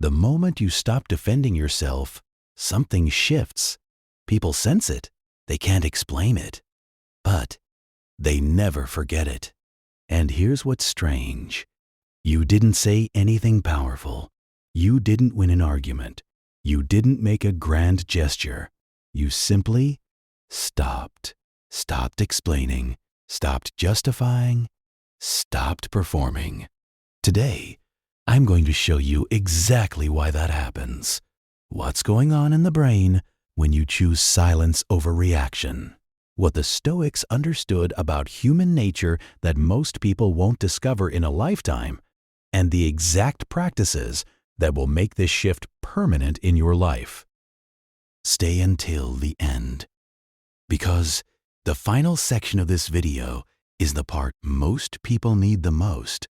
The moment you stop defending yourself, something shifts. People sense it. They can't explain it. But they never forget it. And here's what's strange. You didn't say anything powerful. You didn't win an argument. You didn't make a grand gesture. You simply stopped. Stopped explaining. Stopped justifying. Stopped performing. Today, I'm going to show you exactly why that happens. What's going on in the brain when you choose silence over reaction. What the Stoics understood about human nature that most people won't discover in a lifetime, and the exact practices that will make this shift permanent in your life. Stay until the end, because the final section of this video is the part most people need the most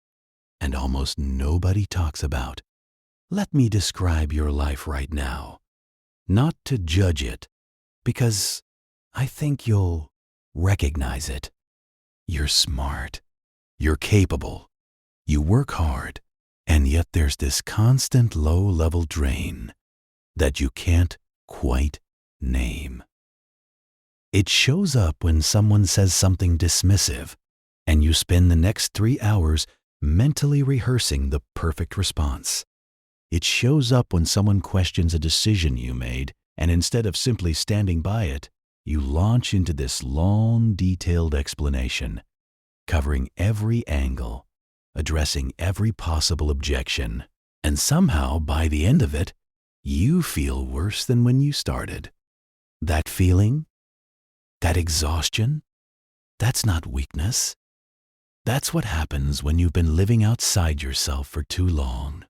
and almost nobody talks about. Let me describe your life right now, not to judge it, because I think you'll recognize it. You're smart. You're capable. You work hard. And yet there's this constant low-level drain that you can't quite name. It shows up when someone says something dismissive, and you spend the next 3 hours mentally rehearsing the perfect response. It shows up when someone questions a decision you made, and instead of simply standing by it, you launch into this long, detailed explanation, covering every angle, addressing every possible objection, and somehow, by the end of it, you feel worse than when you started. That feeling, that exhaustion, that's not weakness. That's what happens when you've been living outside yourself for too long.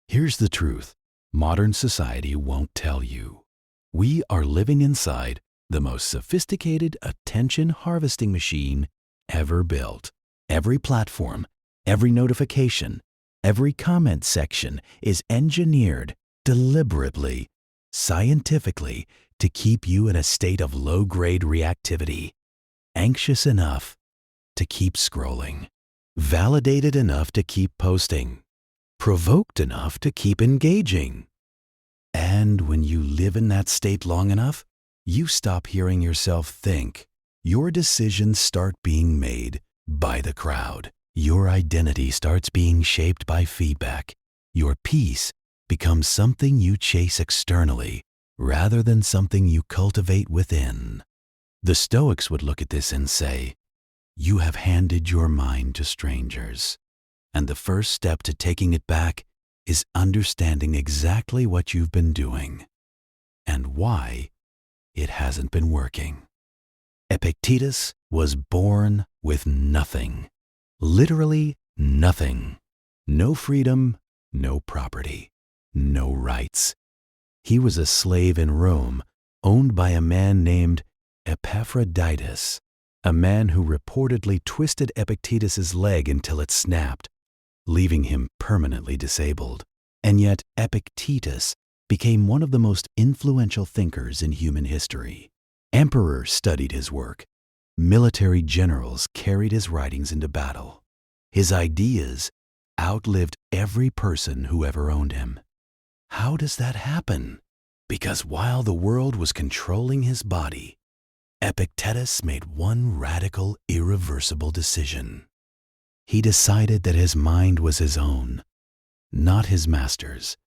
Here's the truth modern society won't tell you. We are living inside the most sophisticated attention harvesting machine ever built. Every platform, every notification, every comment section is engineered deliberately, scientifically, to keep you in a state of low-grade reactivity, anxious enough to keep scrolling, validated enough to keep posting, provoked enough to keep engaging. And when you live in that state long enough, you stop hearing yourself think. Your decisions start being made by the crowd. Your identity starts being shaped by feedback. Your peace becomes something you chase externally rather than something you cultivate within. The Stoics would look at this and say, you have handed your mind to strangers. And the first step to taking it back is understanding exactly what you've been doing and why it hasn't been working. Epictetus was born with nothing. Literally nothing. No freedom, no property, no rights. He was a slave in Rome, owned by a man named Epaphroditus, a man who reportedly twisted Epictetus's leg until it snapped, leaving him permanently disabled. And yet Epictetus became one of the most influential thinkers in human history. Emperors studied his work. Military generals carried his writings into battle. His ideas outlived every person who ever owned him. How does that happen? Because while the world was controlling his body, Epictetus made one radical, irreversible decision. He decided that his mind was his own, not his master's,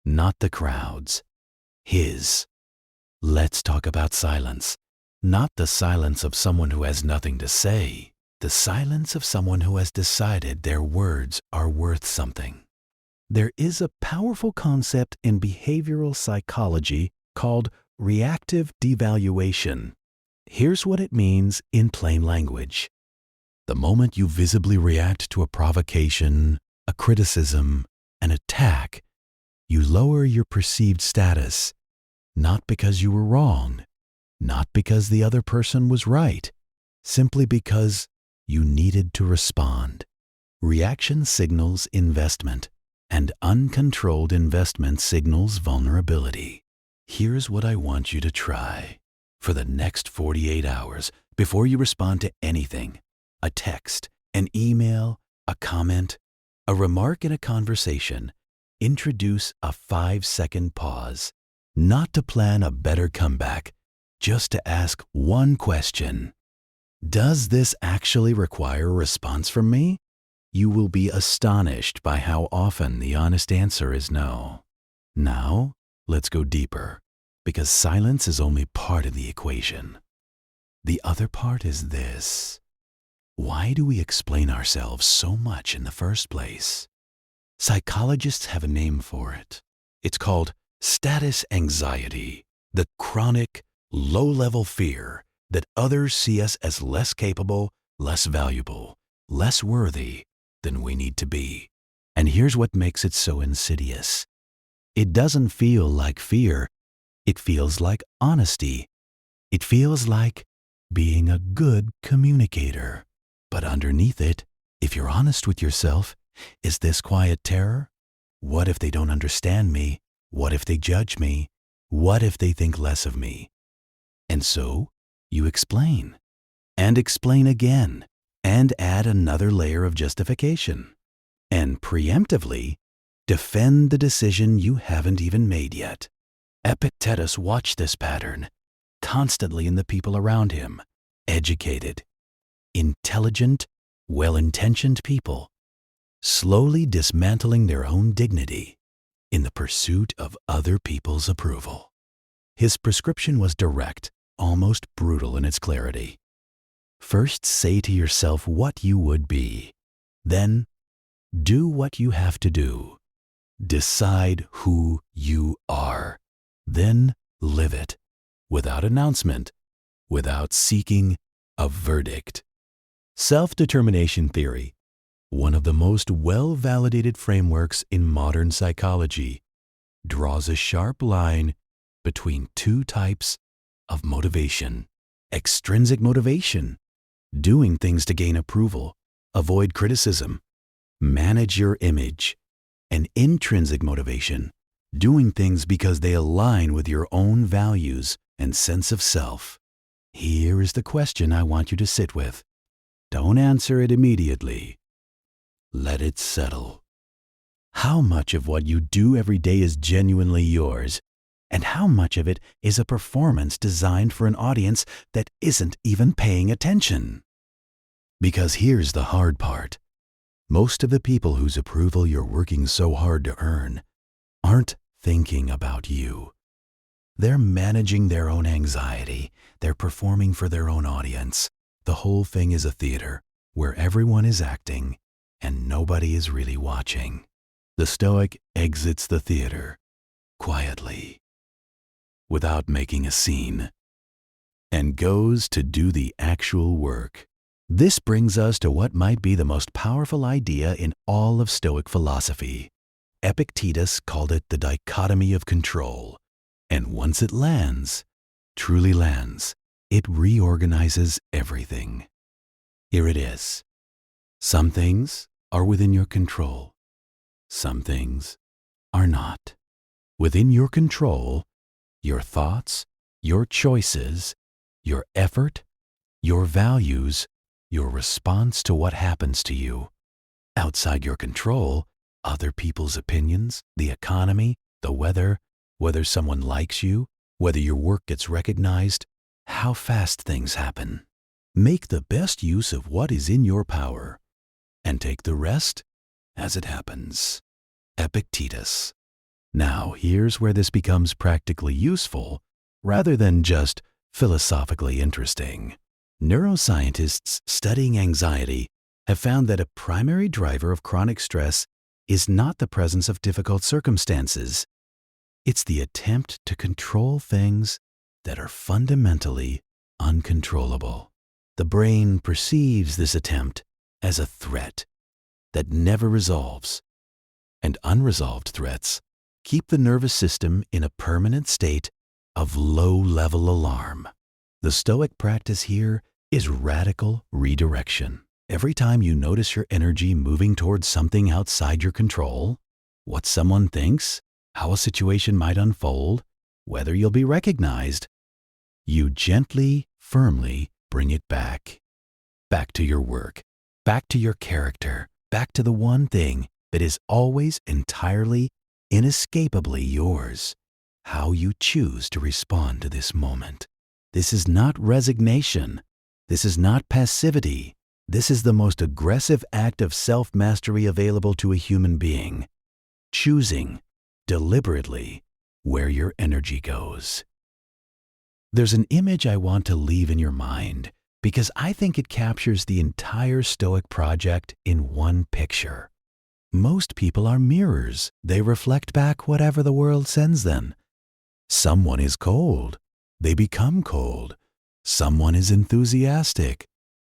not the crowd's, his. Let's talk about silence. Not the silence of someone who has nothing to say, the silence of someone who has decided their words are worth something. There is a powerful concept in behavioral psychology called reactive devaluation. Here's what it means in plain language. The moment you visibly react to a provocation, a criticism, an attack, you lower your perceived status, not because you were wrong, not because the other person was right, simply because you needed to respond. Reaction signals investment, and uncontrolled investment signals vulnerability. Here's what I want you to try. For the next 48 hours, before you respond to anything, a text, an email, a comment, a remark in a conversation, introduce a 5-second pause, not to plan a better comeback, just to ask one question. Does this actually require a response from me? You will be astonished by how often the honest answer is no. Now, let's go deeper, because silence is only part of the equation. The other part is this. Why do we explain ourselves so much in the first place? Psychologists have a name for it. It's called status anxiety, the chronic, low-level fear that others see us as less capable, less valuable, less worthy than we need to be. And here's what makes it so insidious. It doesn't feel like fear. It feels like honesty. It feels like being a good communicator. But underneath it, if you're honest with yourself, is this quiet terror? What if they don't understand me? What if they judge me? What if they think less of me? And so, you explain, and explain again, and add another layer of justification, and preemptively defend the decision you haven't even made yet. Epictetus watched this pattern constantly in the people around him, educated, intelligent, well-intentioned people, slowly dismantling their own dignity in the pursuit of other people's approval. His prescription was direct, almost brutal in its clarity. First, say to yourself what you would be. Then, do what you have to do. Decide who you are. Then, live it, without announcement, without seeking a verdict. Self-determination theory, one of the most well-validated frameworks in modern psychology, draws a sharp line between two types of motivation. Extrinsic motivation, doing things to gain approval, avoid criticism, manage your image. And intrinsic motivation, doing things because they align with your own values and sense of self. Here is the question I want you to sit with. Don't answer it immediately. Let it settle. How much of what you do every day is genuinely yours? And how much of it is a performance designed for an audience that isn't even paying attention? Because here's the hard part. Most of the people whose approval you're working so hard to earn aren't thinking about you. They're managing their own anxiety. They're performing for their own audience. The whole thing is a theater where everyone is acting and nobody is really watching. The Stoic exits the theater quietly, without making a scene, and goes to do the actual work. This brings us to what might be the most powerful idea in all of Stoic philosophy. Epictetus called it the dichotomy of control. And once it lands, truly lands, it reorganizes everything. Here it is. Some things are within your control. Some things are not. Within your control, your thoughts, your choices, your effort, your values, your response to what happens to you. Outside your control, other people's opinions, the economy, the weather, whether someone likes you, whether your work gets recognized, how fast things happen. Make the best use of what is in your power, and take the rest as it happens. Epictetus. Now, here's where this becomes practically useful, rather than just philosophically interesting. Neuroscientists studying anxiety have found that a primary driver of chronic stress is not the presence of difficult circumstances. It's the attempt to control things that are fundamentally uncontrollable. The brain perceives this attempt as a threat that never resolves, and unresolved threats keep the nervous system in a permanent state of low-level alarm. The Stoic practice here is radical redirection. Every time you notice your energy moving towards something outside your control, what someone thinks, how a situation might unfold, whether you'll be recognized, you gently, firmly bring it back. Back to your work, back to your character, back to the one thing that is always entirely inescapably yours. How you choose to respond to this moment. This is not resignation. This is not passivity. This is the most aggressive act of self-mastery available to a human being. Choosing, deliberately, where your energy goes. There's an image I want to leave in your mind because I think it captures the entire Stoic project in one picture. Most people are mirrors. They reflect back whatever the world sends them. Someone is cold. They become cold. Someone is enthusiastic.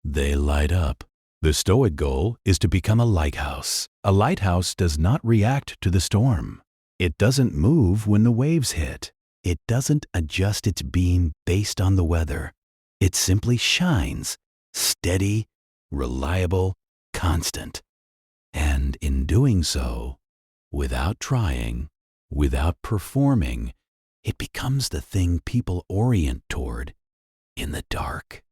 They light up. The Stoic goal is to become a lighthouse. A lighthouse does not react to the storm. It doesn't move when the waves hit. It doesn't adjust its beam based on the weather. It simply shines, steady, reliable, constant. And in doing so, without trying, without performing, it becomes the thing people orient toward in the dark.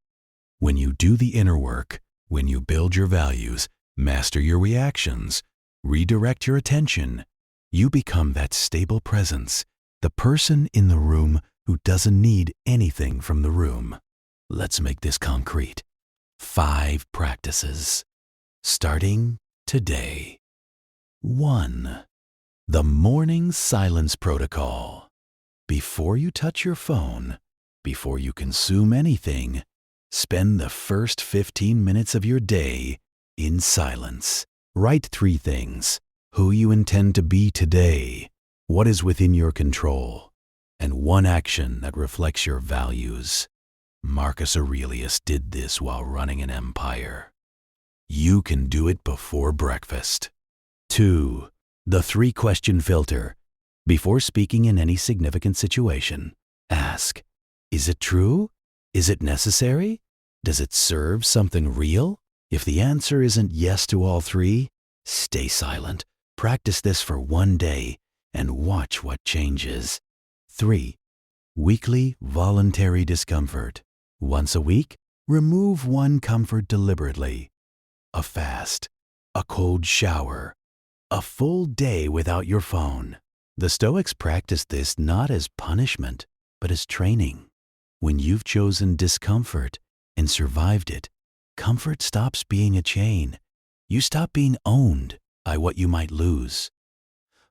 When you do the inner work, when you build your values, master your reactions, redirect your attention, you become that stable presence, the person in the room who doesn't need anything from the room. Let's make this concrete. 5 practices. Starting today. 1. The morning silence protocol. Before you touch your phone, before you consume anything, spend the first 15 minutes of your day in silence. Write 3 things: who you intend to be today, what is within your control, and 1 action that reflects your values. Marcus Aurelius did this while running an empire. You can do it before breakfast. 2. The 3-question filter. Before speaking in any significant situation, ask, is it true? Is it necessary? Does it serve something real? If the answer isn't yes to all 3, stay silent. Practice this for 1 day and watch what changes. 3. Weekly voluntary discomfort. Once a week, remove 1 comfort deliberately. A fast, a cold shower, a full day without your phone. The Stoics practiced this not as punishment, but as training. When you've chosen discomfort and survived it, comfort stops being a chain. You stop being owned by what you might lose.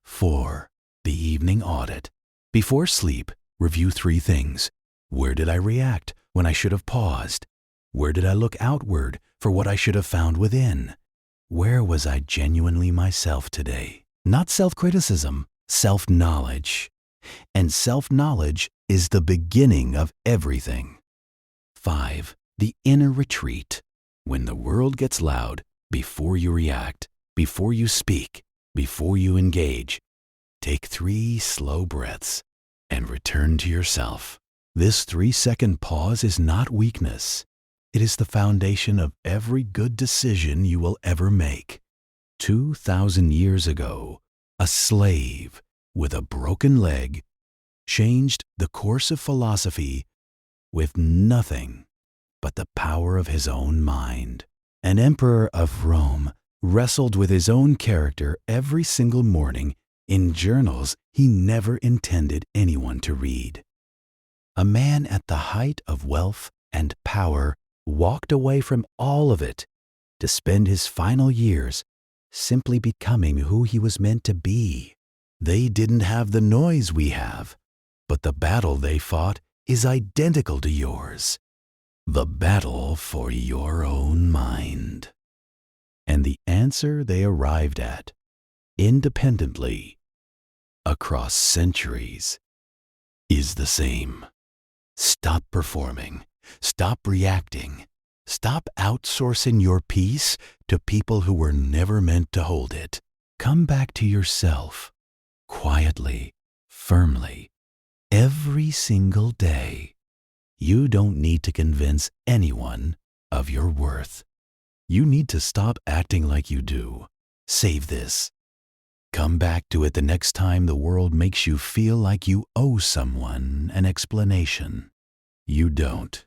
4. The evening audit. Before sleep, review 3 things. Where did I react when I should have paused? Where did I look outward for what I should have found within? Where was I genuinely myself today? Not self-criticism, self-knowledge. And self-knowledge is the beginning of everything. 5. The inner retreat. When the world gets loud, before you react, before you speak, before you engage, take 3 slow breaths and return to yourself. This 3-second pause is not weakness. It is the foundation of every good decision you will ever make. 2,000 years ago, a slave with a broken leg changed the course of philosophy with nothing but the power of his own mind. An emperor of Rome wrestled with his own character every single morning in journals he never intended anyone to read. A man at the height of wealth and power walked away from all of it to spend his final years simply becoming who he was meant to be. They didn't have the noise we have, but the battle they fought is identical to yours. The battle for your own mind. And the answer they arrived at, independently, across centuries, is the same. Stop performing. Stop reacting. Stop outsourcing your peace to people who were never meant to hold it. Come back to yourself, quietly, firmly, every single day. You don't need to convince anyone of your worth. You need to stop acting like you do. Save this. Come back to it the next time the world makes you feel like you owe someone an explanation. You don't.